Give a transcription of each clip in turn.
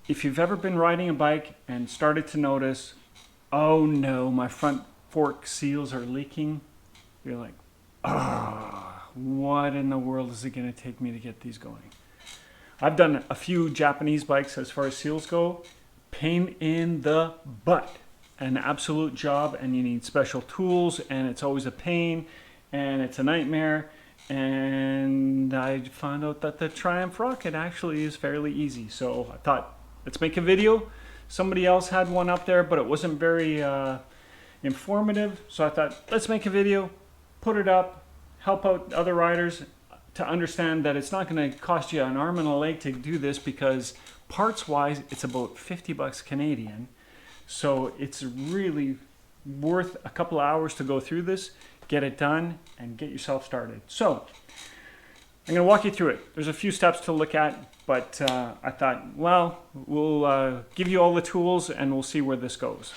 if you've ever been riding a bike and started to notice, oh no, my front fork seals are leaking, you're like, ah, what in the world is it going to take me to get these going? I've done a few Japanese bikes as far as seals go. Pain in the butt. An absolute job, and you need special tools, and it's always a pain, and it's a nightmare. And I found out that the Triumph Rocket actually is fairly easy. So I thought, let's make a video. Somebody else had one up there, but it wasn't very informative. So I thought, let's make a video, put it up, help out other riders to understand that it's not going to cost you an arm and a leg to do this, because parts wise, it's about 50 bucks Canadian. So it's really worth a couple of hours to go through this, get it done, and get yourself started. So I'm going to walk you through it. There's a few steps to look at, but I thought, well, we'll give you all the tools and we'll see where this goes.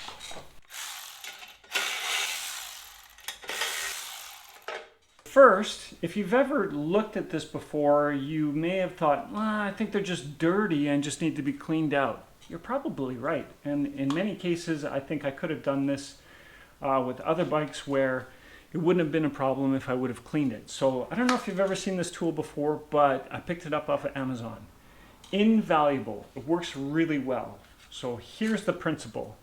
First, if you've ever looked at this before, you may have thought, well, I think they're just dirty and just need to be cleaned out. You're probably right. And in many cases, I think I could have done this with other bikes where it wouldn't have been a problem if I would have cleaned it. So I don't know if you've ever seen this tool before, but I picked it up off of Amazon. Invaluable. It works really well. So here's the principle.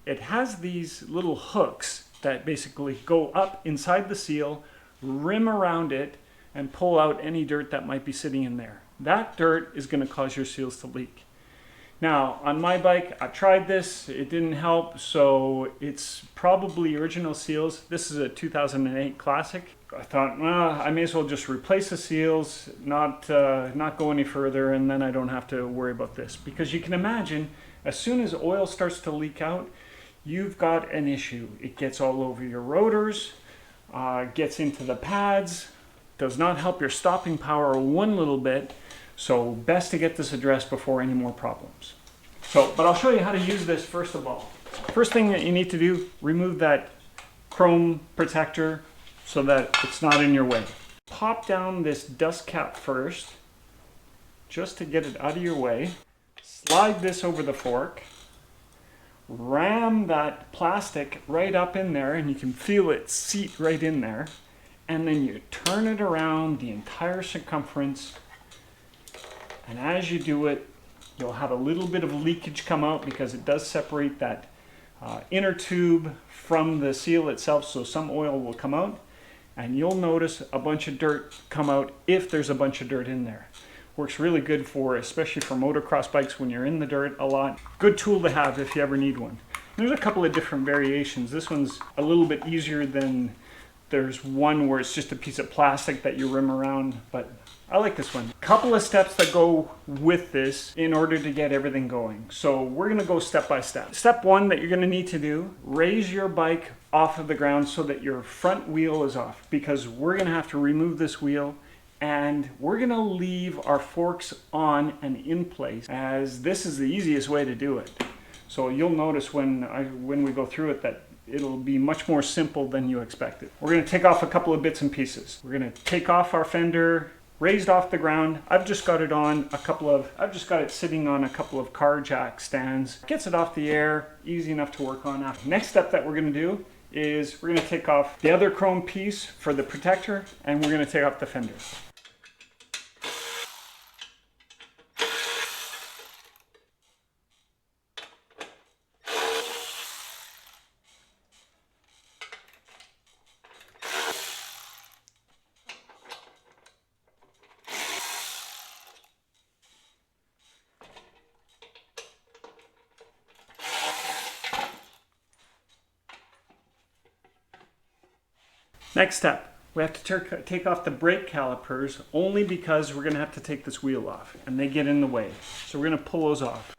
It has these little hooks that basically go up inside the seal, rim around it, and pull out any dirt that might be sitting in there. That dirt is going to cause your seals to leak. Now, on my bike, I tried this, it didn't help, so it's probably original seals. This is a 2008 Classic. I thought, well, I may as well just replace the seals, not go any further, and then I don't have to worry about this. Because you can imagine, as soon as oil starts to leak out, you've got an issue. It gets all over your rotors, gets into the pads, does not help your stopping power one little bit. So best to get this addressed before any more problems. But I'll show you how to use this first of all. First thing that you need to do, remove that chrome protector so that it's not in your way. Pop down this dust cap first, just to get it out of your way. Slide this over the fork. Ram that plastic right up in there, and you can feel it seat right in there. And then you turn it around the entire circumference. And as you do it, you'll have a little bit of leakage come out because it does separate that inner tube from the seal itself, so some oil will come out. And you'll notice a bunch of dirt come out if there's a bunch of dirt in there. Works really good for, especially for motocross bikes when you're in the dirt a lot. Good tool to have if you ever need one. There's a couple of different variations. This one's a little bit easier than, there's one where it's just a piece of plastic that you rim around, but I like this one. Couple of steps that go with this in order to get everything going. So we're gonna go step by step. Step one that you're gonna need to do, raise your bike off of the ground so that your front wheel is off, because we're gonna have to remove this wheel and we're gonna leave our forks on and in place, as this is the easiest way to do it. So you'll notice when we go through it that it'll be much more simple than you expected. We're gonna take off a couple of bits and pieces. We're gonna take off our fender, raised off the ground. I've just got it sitting on a couple of car jack stands. Gets it off the air, easy enough to work on. Next step that we're gonna do is we're gonna take off the other chrome piece for the protector, and we're gonna take off the fender. Next step, we have to take off the brake calipers, only because we're going to have to take this wheel off and they get in the way. So we're going to pull those off.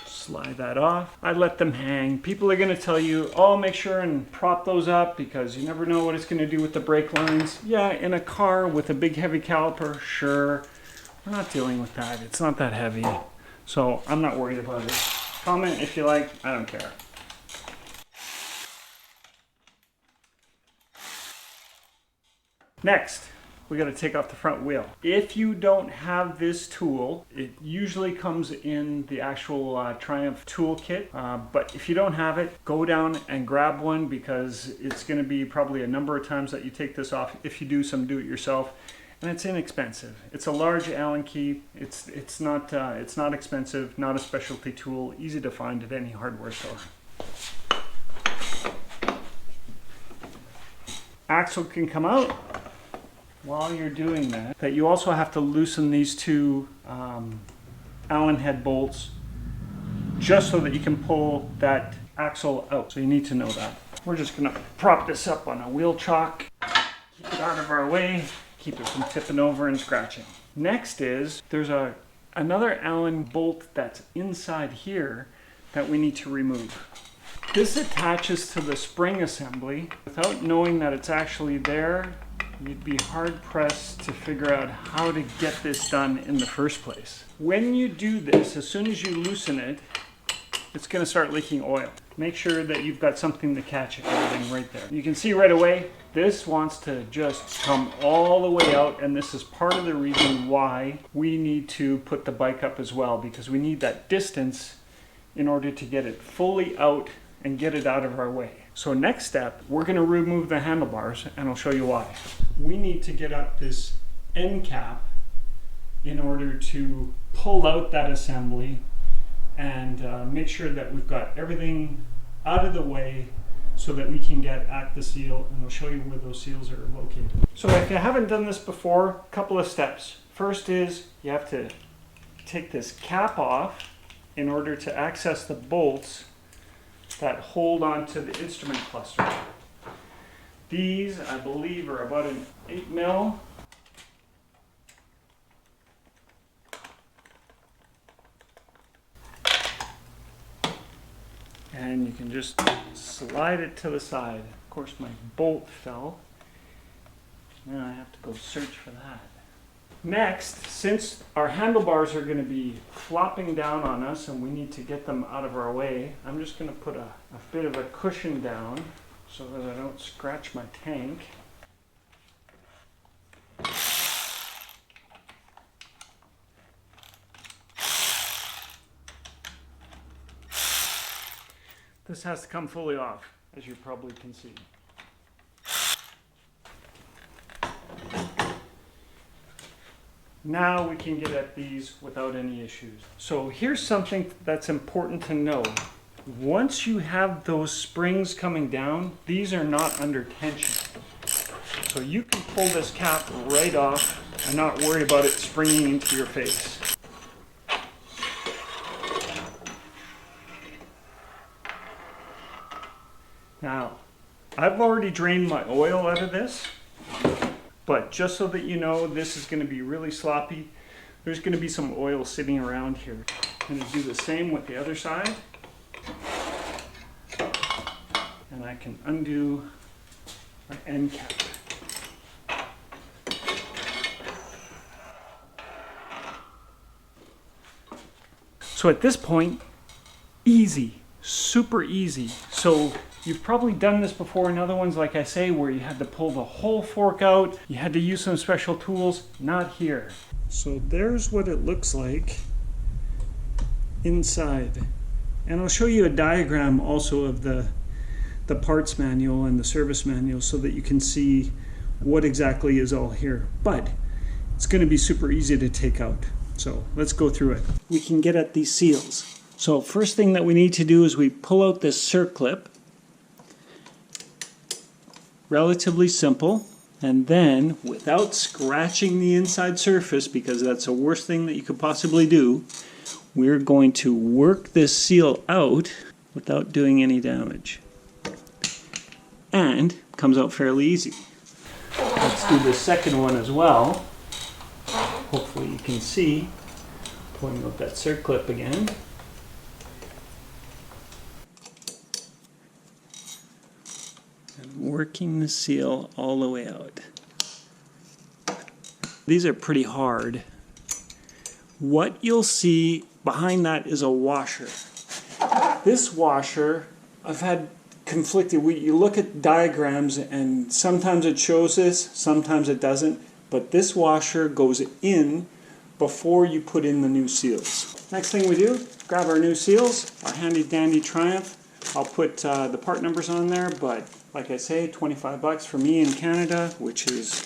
Slide that off. I let them hang. People are going to tell you, oh, make sure and prop those up because you never know what it's going to do with the brake lines. Yeah, in a car with a big heavy caliper, sure. We're not dealing with that. It's not that heavy. So I'm not worried about it. Comment if you like. I don't care. Next, we got to take off the front wheel. If you don't have this tool, it usually comes in the actual Triumph toolkit. But if you don't have it, go down and grab one, because it's going to be probably a number of times that you take this off if you do some do-it-yourself. And it's inexpensive. It's a large Allen key. It's not expensive, not a specialty tool, easy to find at any hardware store. Axle can come out. While you're doing that, you also have to loosen these two Allen head bolts just so that you can pull that axle out. So you need to know that. We're just gonna prop this up on a wheel chock, keep it out of our way, keep it from tipping over and scratching. Next is, there's another Allen bolt that's inside here that we need to remove. This attaches to the spring assembly. Without knowing that it's actually there, you'd be hard pressed to figure out how to get this done in the first place. When you do this, as soon as you loosen it, it's going to start leaking oil. Make sure that you've got something to catch everything right there. You can see right away, this wants to just come all the way out, and this is part of the reason why we need to put the bike up as well, because we need that distance in order to get it fully out and get it out of our way. So next step, we're going to remove the handlebars, and I'll show you why. We need to get up this end cap in order to pull out that assembly and make sure that we've got everything out of the way so that we can get at the seal, and I'll show you where those seals are located. So if you haven't done this before, a couple of steps. First is you have to take this cap off in order to access the bolts that hold onto the instrument cluster. These, I believe, are about an 8 mil. And you can just slide it to the side. Of course, my bolt fell. Now I have to go search for that. Next, since our handlebars are going to be flopping down on us and we need to get them out of our way, I'm just going to put a bit of a cushion down so that I don't scratch my tank. This has to come fully off, as you probably can see. Now we can get at these without any issues. So here's something that's important to know. Once you have those springs coming down, these are not under tension. So you can pull this cap right off and not worry about it springing into your face. Now, I've already drained my oil out of this. But just so that you know, this is going to be really sloppy. There's going to be some oil sitting around here. I'm going to do the same with the other side. And I can undo my end cap. So at this point, easy, super easy. So you've probably done this before in other ones, like I say, where you had to pull the whole fork out. You had to use some special tools. Not here. So there's what it looks like inside. And I'll show you a diagram also of the parts manual and the service manual so that you can see what exactly is all here. But it's going to be super easy to take out. So let's go through it. We can get at these seals. So first thing that we need to do is we pull out this circlip. Relatively simple. And then, without scratching the inside surface, because that's the worst thing that you could possibly do, we're going to work this seal out without doing any damage. And it comes out fairly easy. Let's do the second one as well. Hopefully you can see. Pulling out that circlip again. Working the seal all the way out. These are pretty hard. What you'll see behind that is a washer. This washer, I've had conflicted. You look at diagrams and sometimes it shows this, sometimes it doesn't, but this washer goes in before you put in the new seals. Next thing we do, grab our new seals, our handy dandy Triumph. I'll put the part numbers on there, but like I say, 25 bucks for me in Canada, which is,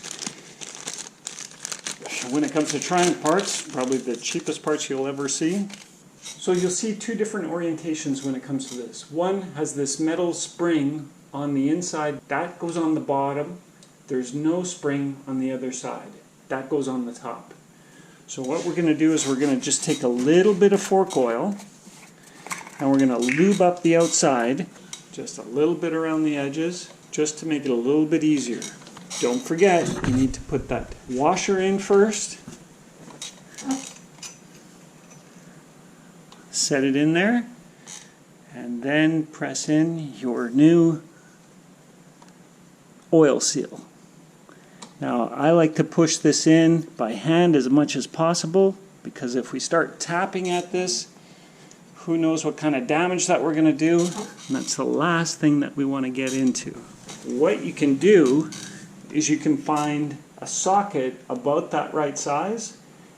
when it comes to Triumph parts, probably the cheapest parts you'll ever see. So you'll see two different orientations when it comes to this. One has this metal spring on the inside, that goes on the bottom. There's no spring on the other side. That goes on the top. So what we're going to do is we're going to just take a little bit of fork oil and we're going to lube up the outside, just a little bit around the edges, just to make it a little bit easier. Don't forget, you need to put that washer in first. Set it in there, and then press in your new oil seal. Now, I like to push this in by hand as much as possible, because if we start tapping at this, who knows what kind of damage that we're going to do, and that's the last thing that we want to get into. What you can do is you can find a socket about that right size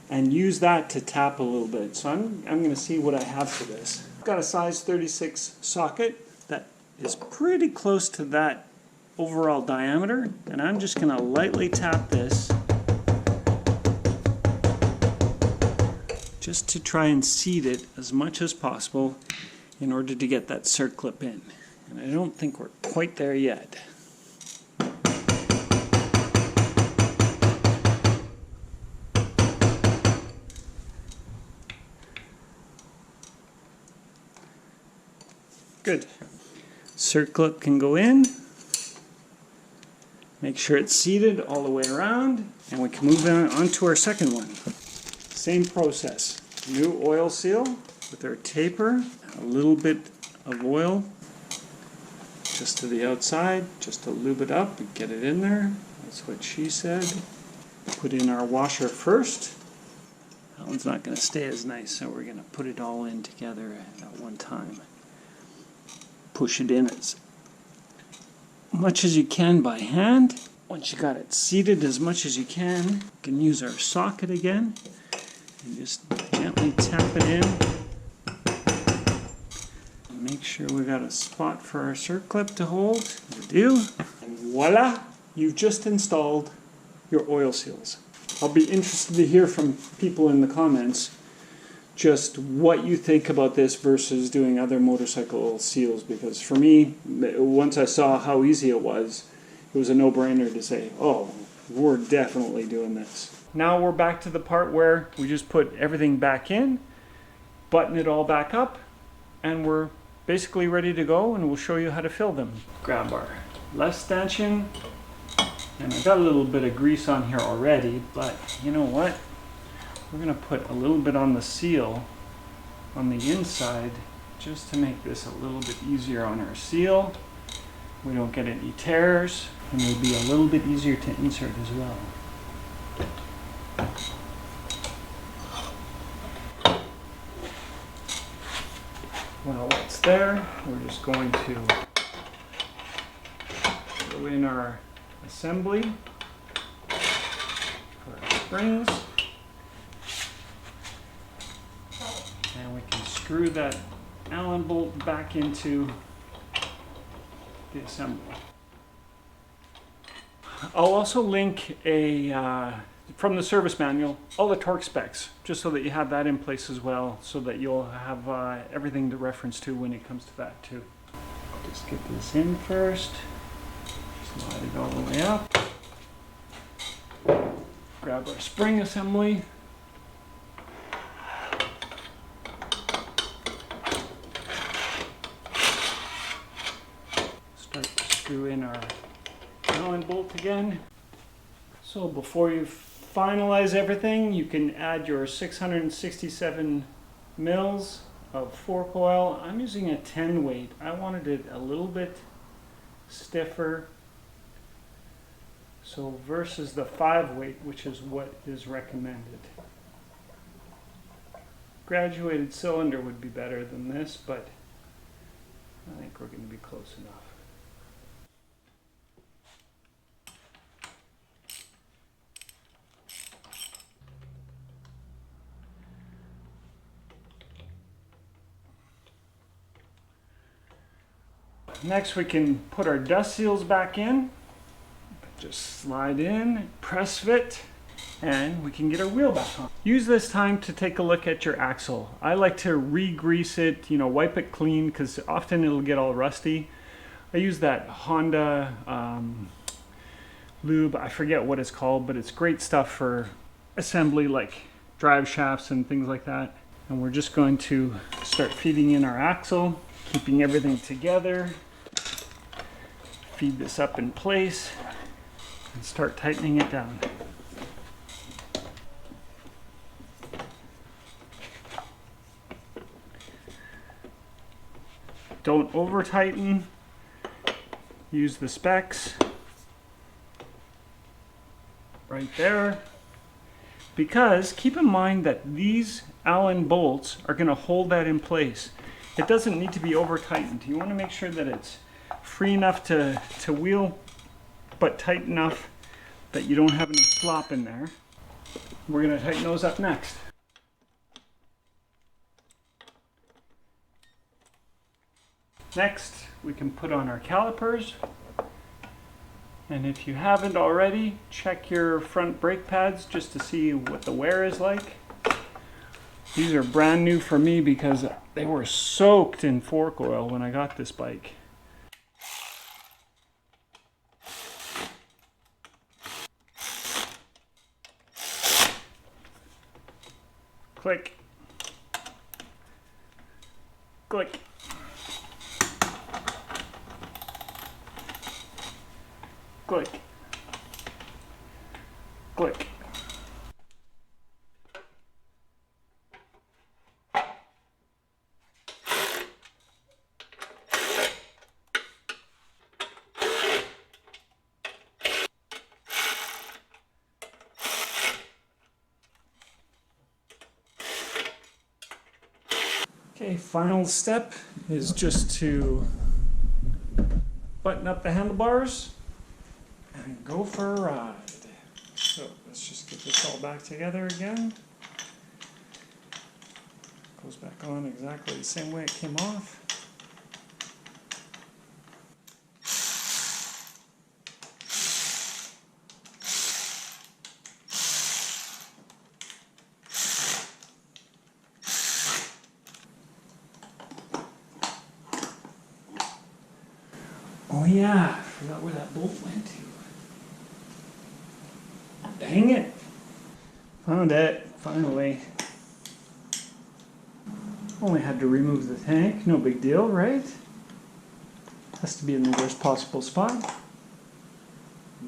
and use that to tap a little bit. So I'm going to see what I have for this. I've got a size 36 socket that is pretty close to that overall diameter, and I'm just going to lightly tap this just to try and seat it as much as possible in order to get that circlip in. And I don't think we're quite there yet. Good. Circlip can go in. Make sure it's seated all the way around, and we can move on to our second one. Same process. New oil seal with our taper, a little bit of oil just to the outside, just to lube it up and get it in there. That's what she said. Put in our washer first. That one's not going to stay as nice, so we're going to put it all in together at one time. Push it in as much as you can by hand. Once you got it seated as much as you can use our socket again and just gently tap it in. Make sure we got a spot for our circlip to hold. We do. And voila! You've just installed your oil seals. I'll be interested to hear from people in the comments just what you think about this versus doing other motorcycle seals, because for me, once I saw how easy it was a no-brainer to say, oh, we're definitely doing this. Now we're back to the part where we just put everything back in, button it all back up, and we're basically ready to go, and we'll show you how to fill them. Grab our left stanchion, and I've got a little bit of grease on here already, but you know what? We're going to put a little bit on the seal on the inside just to make this a little bit easier on our seal. We don't get any tears, and it'll be a little bit easier to insert as well. While it's there, we're just going to go in our assembly for our springs. And we can screw that Allen bolt back into the assembly. I'll also link from the service manual all the torque specs, just so that you have that in place as well, so that you'll have everything to reference to when it comes to that too. Just get this in first, slide it all the way up, grab our spring assembly, start to screw in our Allen bolt again. So before you finalize everything, you can add your 667 mils of fork oil. I'm using a 10 weight. I wanted it a little bit stiffer, so versus the 5 weight, which is what is recommended. Graduated cylinder would be better than this, but I think we're going to be close enough. Next we can put our dust seals back in. Just slide in, press fit, and we can get our wheel back on. Use this time to take a look at your axle. I like to re-grease it, wipe it clean, because often it'll get all rusty. I use that Honda lube, I forget what it's called, but it's great stuff for assembly, like drive shafts and things like that. And we're just going to start feeding in our axle, keeping everything together. Feed this up in place and start tightening it down. Don't over tighten. Use the specs right there. Because keep in mind that these Allen bolts are going to hold that in place. It doesn't need to be over tightened. You want to make sure that it's free enough to wheel, but tight enough that you don't have any slop in there. We're going to tighten those up next. Next, we can put on our calipers. And if you haven't already, check your front brake pads just to see what the wear is like. These are brand new for me because they were soaked in fork oil when I got this bike. Click. Click. Click. Click. Okay, final step is just to button up the handlebars and go for a ride. So let's just get this all back together again. Goes back on exactly the same way it came off. Oh yeah, I forgot where that bolt went to. Dang it. Found it, finally. Only had to remove the tank, no big deal, right? Has to be in the worst possible spot.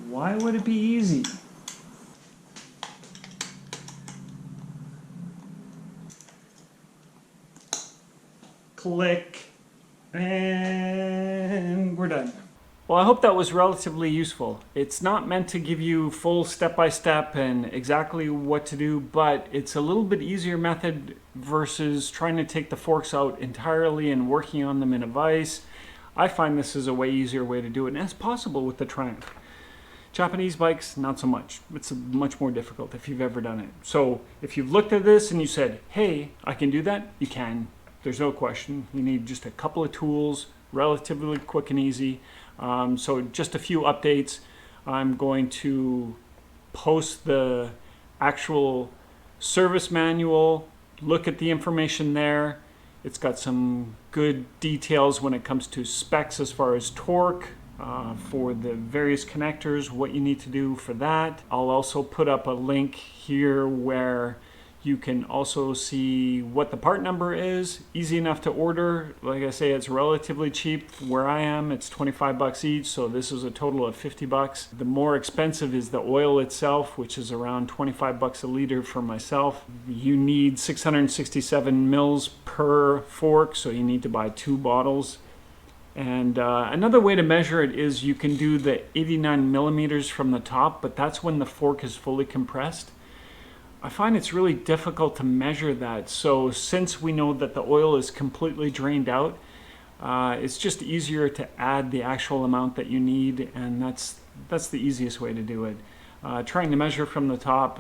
Why would it be easy? Click, and we're done. Well, I hope that was relatively useful. It's not meant to give you full step-by-step and exactly what to do, but it's a little bit easier method versus trying to take the forks out entirely and working on them in a vise. I find this is a way easier way to do it, and it's possible with the Triumph. Japanese bikes, not so much. It's much more difficult if you've ever done it. So if you've looked at this and you said, hey, I can do that, you can. There's no question. You need just a couple of tools, relatively quick and easy. So just a few updates. I'm going to post the actual service manual, look at the information there. It's got some good details when it comes to specs as far as torque for the various connectors, what you need to do for that. I'll also put up a link here where you can also see what the part number is. Easy enough to order. Like I say, it's relatively cheap. Where I am, it's 25 bucks each, so this is a total of 50 bucks. The more expensive is the oil itself, which is around 25 bucks a liter for myself. You need 667 mils per fork, so you need to buy 2 bottles. And another way to measure it is you can do the 89 millimeters from the top, but that's when the fork is fully compressed. I find it's really difficult to measure that. So since we know that the oil is completely drained out, it's just easier to add the actual amount that you need, and that's the easiest way to do it. trying to measure from the top,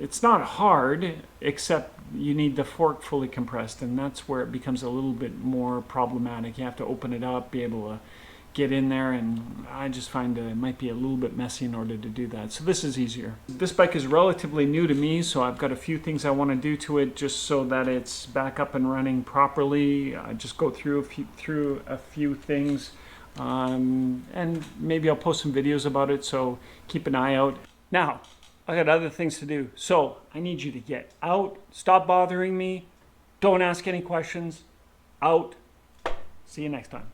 it's not hard, except you need the fork fully compressed, and that's where it becomes a little bit more problematic. You have to open it up, be able to get in there, and I just find it might be a little bit messy in order to do that. So this is easier. This bike is relatively new to me, so I've got a few things I want to do to it just so that it's back up and running properly. I just go through a few things, and maybe I'll post some videos about it, so keep an eye out. Now, I got other things to do, so I need you to get out, stop bothering me, don't ask any questions, out. See you next time.